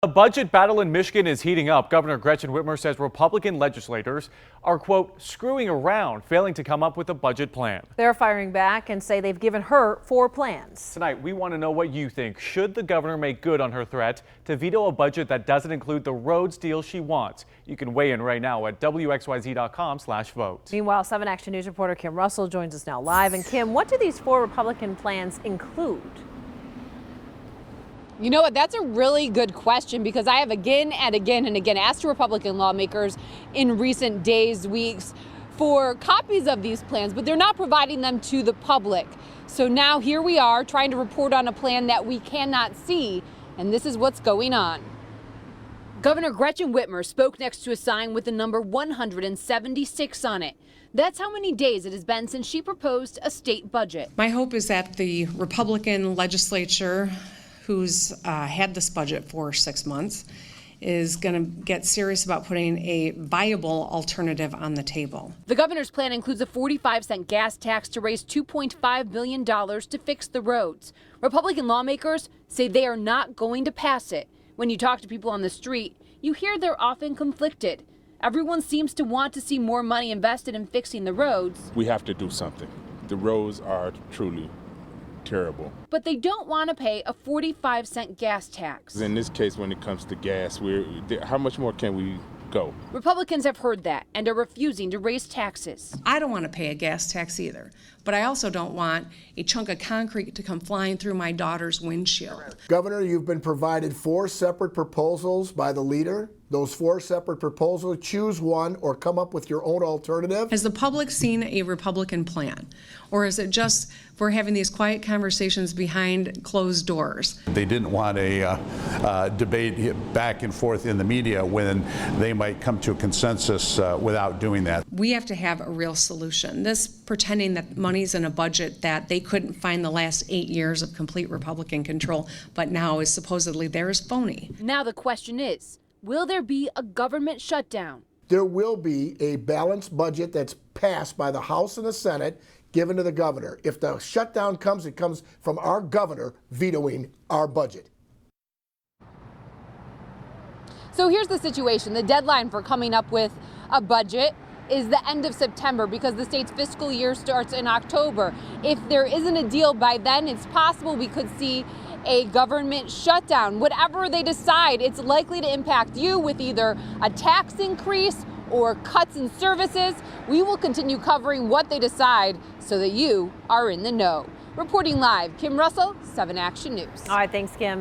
The budget battle in Michigan is heating up. Governor Gretchen Whitmer says Republican legislators are, quote, screwing around, failing to come up with a budget plan. They're firing back and say they've given her 4 plans. Tonight, we want to know what you think. Should the governor make good on her threat to veto a budget that doesn't include the roads deal she wants? You can weigh in right now at WXYZ.com/vote. Meanwhile, 7 Action News reporter Kim Russell joins us now live. And Kim, what do these 4 Republican plans include? You know what? That's a really good question, because I have again and again asked Republican lawmakers in recent days, weeks, for copies of these plans, but they're not providing them to the public. So now here we are trying to report on a plan that we cannot see, and this is what's going on. Governor Gretchen Whitmer spoke next to a sign with the number 176 on it. That's how many days it has been since she proposed a state budget. My hope is that the Republican legislature, who's had this budget for 6 months, is going to get serious about putting a viable alternative on the table. The governor's plan includes a 45-cent gas tax to raise $2.5 billion to fix the roads. Republican lawmakers say they are not going to pass it. When you talk to people on the street, you hear they're often conflicted. Everyone seems to want to see more money invested in fixing the roads. We have to do something. The roads are truly terrible. But they don't want to pay a 45-cent gas tax. In this case, when it comes to gas, how much more can we go? Republicans have heard that and are refusing to raise taxes. I don't want to pay a gas tax either, but I also don't want a chunk of concrete to come flying through my daughter's windshield. Governor, you've been provided 4 separate proposals by the leader. Those 4 separate proposals, choose one or come up with your own alternative. Has the public seen a Republican plan? Or is it just we're having these quiet conversations behind closed doors? They didn't want a debate back and forth in the media when they might come to a consensus without doing that. We have to have a real solution. This pretending that money's in a budget that they couldn't find the last 8 years of complete Republican control, but now is supposedly there, is phony. Now the question is, will there be a government shutdown? There will be a balanced budget that's passed by the House and the Senate, given to the governor. If the shutdown comes, it comes from our governor vetoing our budget. So here's the situation. The deadline for coming up with a budget is the end of September, because the state's fiscal year starts in October. If there isn't a deal by then, it's possible we could see a government shutdown. Whatever they decide, it's likely to impact you with either a tax increase or cuts in services. We will continue covering what they decide so that you are in the know. Reporting live, Kim Russell, 7 Action News. All right, thanks, Kim.